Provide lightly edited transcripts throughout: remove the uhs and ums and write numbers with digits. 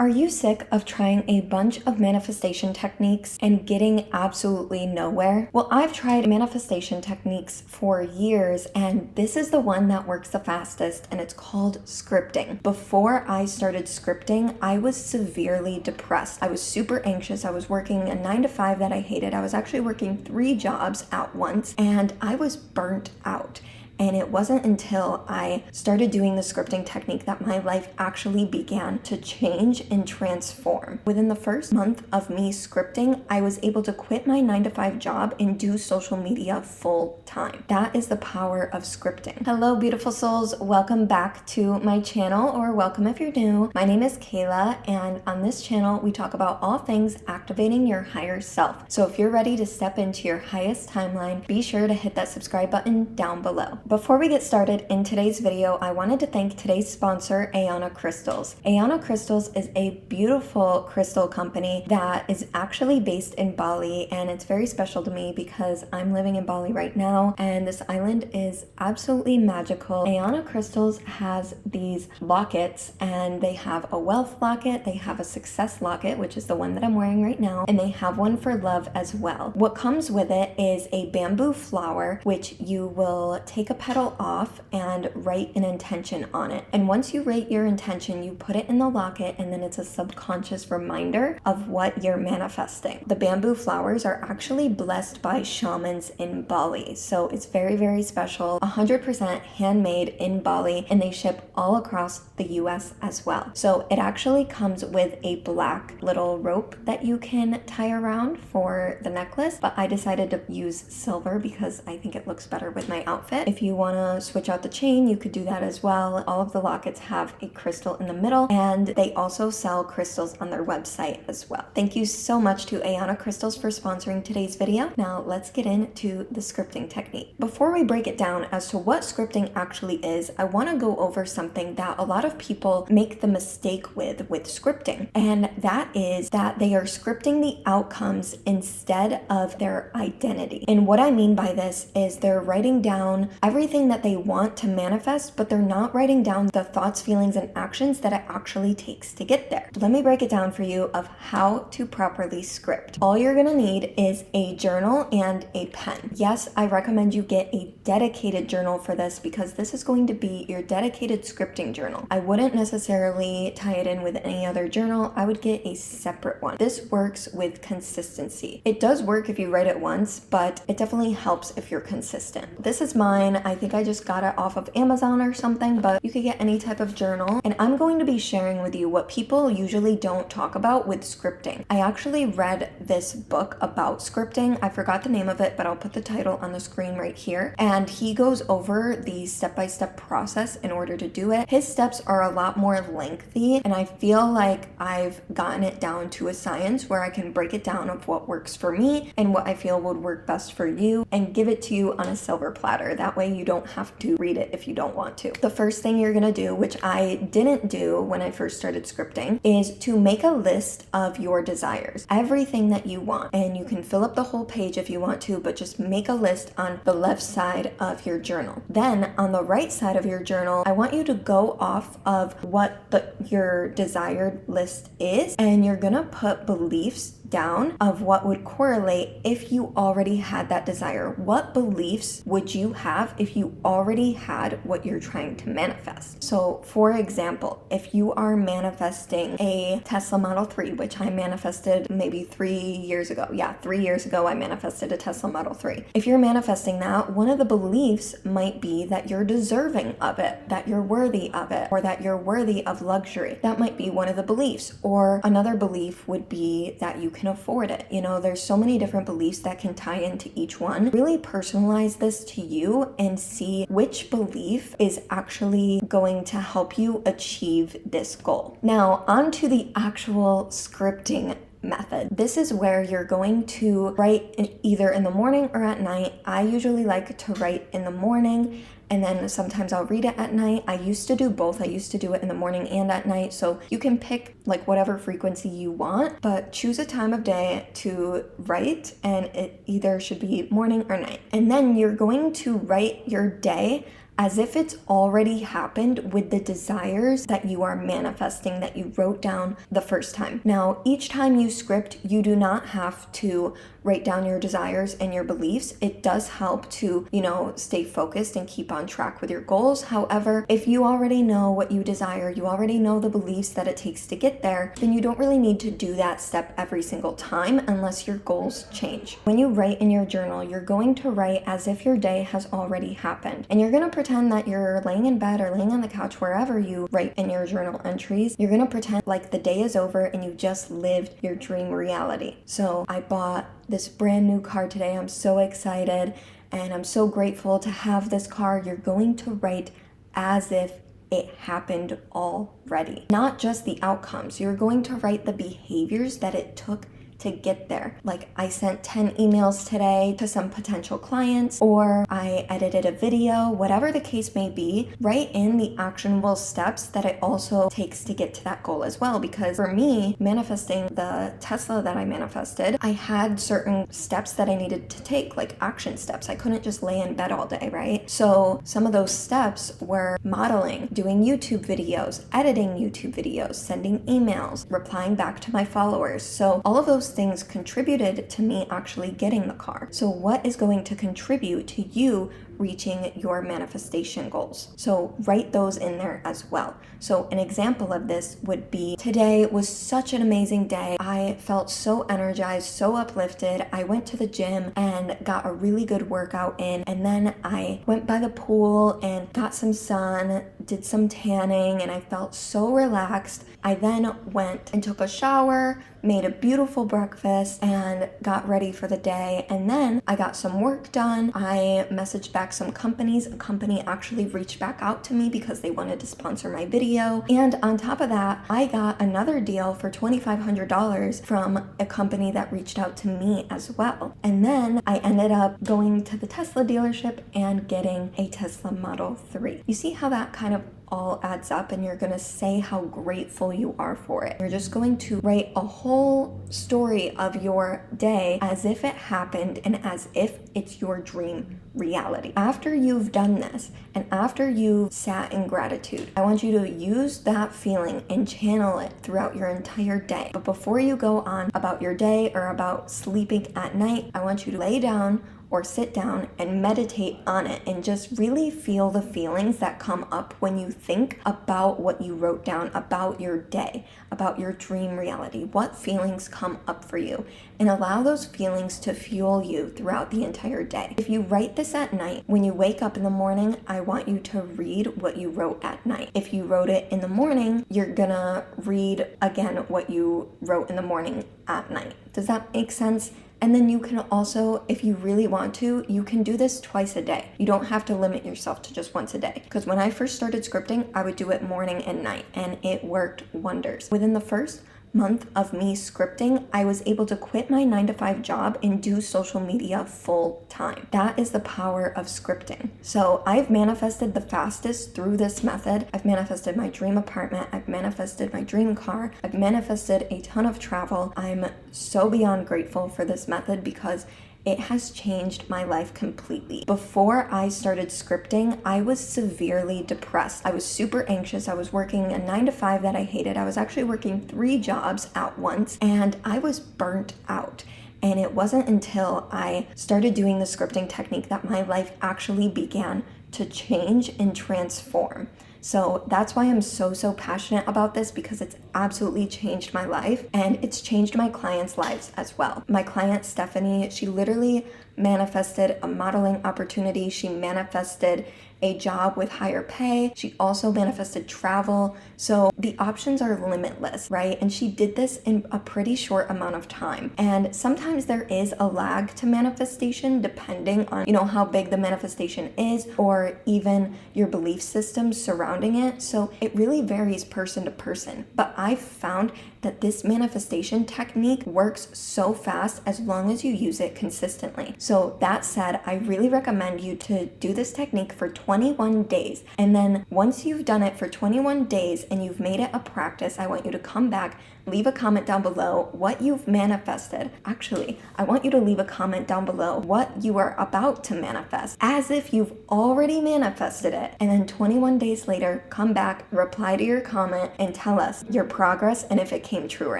Are you sick of trying a bunch of manifestation techniques and getting absolutely nowhere? Well, I've tried manifestation techniques for years, and this is the one that works the fastest, and it's called scripting. Before I started scripting, I was severely depressed. I was super anxious. I was working a 9 to 5 that I hated. I was actually working 3 jobs at once, and I was burnt out. And it wasn't until I started doing the scripting technique that my life actually began to change and transform. Within the first month of me scripting, I was able to quit my 9 to 5 job and do social media full time. That is the power of scripting. Hello, beautiful souls. Welcome back to my channel, or welcome if you're new. My name is Kayla, and on this channel, we talk about all things activating your higher self. So if you're ready to step into your highest timeline, be sure to hit that subscribe button down below. Before we get started in today's video, I wanted to thank today's sponsor, Ayana Crystals. Ayana Crystals is a beautiful crystal company that is actually based in Bali, and it's very special to me because I'm living in Bali right now, and this island is absolutely magical. Ayana Crystals has these lockets, and they have a wealth locket, they have a success locket, which is the one that I'm wearing right now, and they have one for love as well. What comes with it is a bamboo flower, which you will take a petal off and write an intention on it. And once you write your intention, you put it in the locket, and then it's a subconscious reminder of what you're manifesting. The bamboo flowers are actually blessed by shamans in Bali, so it's very, very special. 100% handmade in Bali, and they ship all across the US as well. So it actually comes with a black little rope that you can tie around for the necklace, but I decided to use silver because I think it looks better with my outfit. If you want to switch out the chain, you could do that as well. All of the lockets have a crystal in the middle, and they also sell crystals on their website as well. Thank you so much to Ayana Crystals for sponsoring today's video. Now let's get into the scripting technique. Before we break it down as to what scripting actually is, I want to go over something that a lot of people make the mistake with scripting, and that is that they are scripting the outcomes instead of their identity. And what I mean by this is they're writing down everything that they want to manifest, but they're not writing down the thoughts, feelings, and actions that it actually takes to get there. Let me break it down for you of how to properly script. All you're gonna need is a journal and a pen. Yes, I recommend you get a dedicated journal for this because this is going to be your dedicated scripting journal. I wouldn't necessarily tie it in with any other journal. I would get a separate one. This works with consistency. It does work if you write it once, but it definitely helps if you're consistent. This is mine. I think I just got it off of Amazon or something, but you could get any type of journal. And I'm going to be sharing with you what people usually don't talk about with scripting. I actually read this book about scripting. I forgot the name of it, but I'll put the title on the screen right here. And he goes over the step-by-step process in order to do it. His steps are a lot more lengthy, and I feel like I've gotten it down to a science where I can break it down of what works for me and what I feel would work best for you and give it to you on a silver platter. That way you don't have to read it if you don't want to. The first thing you're gonna do, which I didn't do when I first started scripting, is to make a list of your desires. Everything that you want. And you can fill up the whole page if you want to, but just make a list on the left side of your journal. Then on the right side of your journal, I want you to go off of what your desired list is, and you're gonna put beliefs down of what would correlate if you already had that desire. What beliefs would you have if you already had what you're trying to manifest? So for example, if you are manifesting a Tesla Model 3, which I manifested maybe 3 years ago. Yeah, 3 years ago I manifested a Tesla Model 3. If you're manifesting that, one of the beliefs might be that you're deserving of it, that you're worthy of it, or that you're worthy of luxury. That might be one of the beliefs. Or another belief would be that you can afford it. You know, there's so many different beliefs that can tie into each one. Really personalize this to you and see which belief is actually going to help you achieve this goal. Now, on to the actual scripting method. This is where you're going to write either in the morning or at night. I usually like to write in the morning, and then sometimes I'll read it at night. I used to do both. I used to do it in the morning and at night, so you can pick like whatever frequency you want, but choose a time of day to write, and it either should be morning or night. And then you're going to write your day as if it's already happened with the desires that you are manifesting that you wrote down the first time. Now, each time you script, you do not have to write down your desires and your beliefs. It does help to, stay focused and keep on track with your goals. However, if you already know what you desire, you already know the beliefs that it takes to get there, then you don't really need to do that step every single time unless your goals change. When you write in your journal, you're going to write as if your day has already happened. And you're going to pretend that you're laying in bed or laying on the couch, wherever you write in your journal entries. You're going to pretend like the day is over and you just lived your dream reality. So I bought this brand new car today. I'm so excited and I'm so grateful to have this car. You're going to write as if it happened already, not just the outcomes. You're going to write the behaviors that it took to get there. Like, I sent 10 emails today to some potential clients, or I edited a video, whatever the case may be. Write in the actionable steps that it also takes to get to that goal as well. Because for me, manifesting the Tesla that I manifested, I had certain steps that I needed to take, like action steps. I couldn't just lay in bed all day, right? So some of those steps were modeling, doing YouTube videos, editing YouTube videos, sending emails, replying back to my followers. So all of those things contributed to me actually getting the car. So what is going to contribute to you reaching your manifestation goals? So write those in there as well. So an example of this would be, today was such an amazing day. I felt so energized, so uplifted. I went to the gym and got a really good workout in, and then I went by the pool and got some sun, did some tanning, and I felt so relaxed. I then went and took a shower, made a beautiful breakfast, and got ready for the day. And then I got some work done. I messaged back some companies. A company actually reached back out to me because they wanted to sponsor my video. And on top of that, I got another deal for $2,500 from a company that reached out to me as well. And then I ended up going to the Tesla dealership and getting a Tesla Model 3. You see how that kind of all adds up, and you're gonna say how grateful you are for it. You're just going to write a whole story of your day as if it happened and as if it's your dream reality. After you've done this and after you've sat in gratitude, I want you to use that feeling and channel it throughout your entire day. But before you go on about your day or about sleeping at night, I want you to lay down or sit down and meditate on it and just really feel the feelings that come up when you think about what you wrote down about your day, about your dream reality. What feelings come up for you? And allow those feelings to fuel you throughout the entire day. If you write this at night, when you wake up in the morning, I want you to read what you wrote at night. If you wrote it in the morning, you're gonna read again what you wrote in the morning at night. Does that make sense? And then you can also, if you really want to, you can do this twice a day. You don't have to limit yourself to just once a day. Because when I first started scripting, I would do it morning and night, and it worked wonders. Within the first month of me scripting, I was able to quit my 9-to-5 job and do social media full time. That is the power of scripting. So I've manifested the fastest through this method. I've manifested my dream apartment. I've manifested my dream car. I've manifested a ton of travel. I'm so beyond grateful for this method because it has changed my life completely. Before I started scripting, I was severely depressed. I was super anxious. I was working a 9-to-5 that I hated. I was actually working 3 jobs at once, and I was burnt out. And it wasn't until I started doing the scripting technique that my life actually began to change and transform. So that's why I'm so passionate about this, because it's absolutely changed my life and it's changed my clients' lives as well. My client Stephanie, she literally manifested a modeling opportunity. She manifested a job with higher pay. She also manifested travel. So the options are limitless, right? And she did this in a pretty short amount of time. And sometimes there is a lag to manifestation depending on, how big the manifestation is, or even your belief system surrounding it. So it really varies person to person. But I've found that this manifestation technique works so fast as long as you use it consistently. So that said, I really recommend you to do this technique for 21 days. And then once you've done it for 21 days and you've made it a practice, I want you to come back, leave a comment down below what you've manifested. Actually, I want you to leave a comment down below what you are about to manifest, as if you've already manifested it. And then 21 days later, come back, reply to your comment, and tell us your progress and if it came true or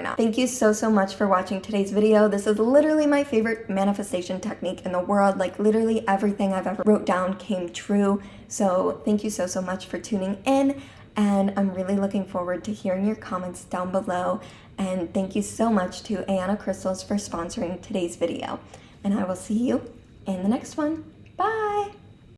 not. Thank you so much for watching today's video. This is literally my favorite manifestation technique in the world. Like literally everything I've ever wrote down came true. So thank you so much for tuning in. And I'm really looking forward to hearing your comments down below. And thank you so much to Ayana Crystals for sponsoring today's video. And I will see you in the next one. Bye!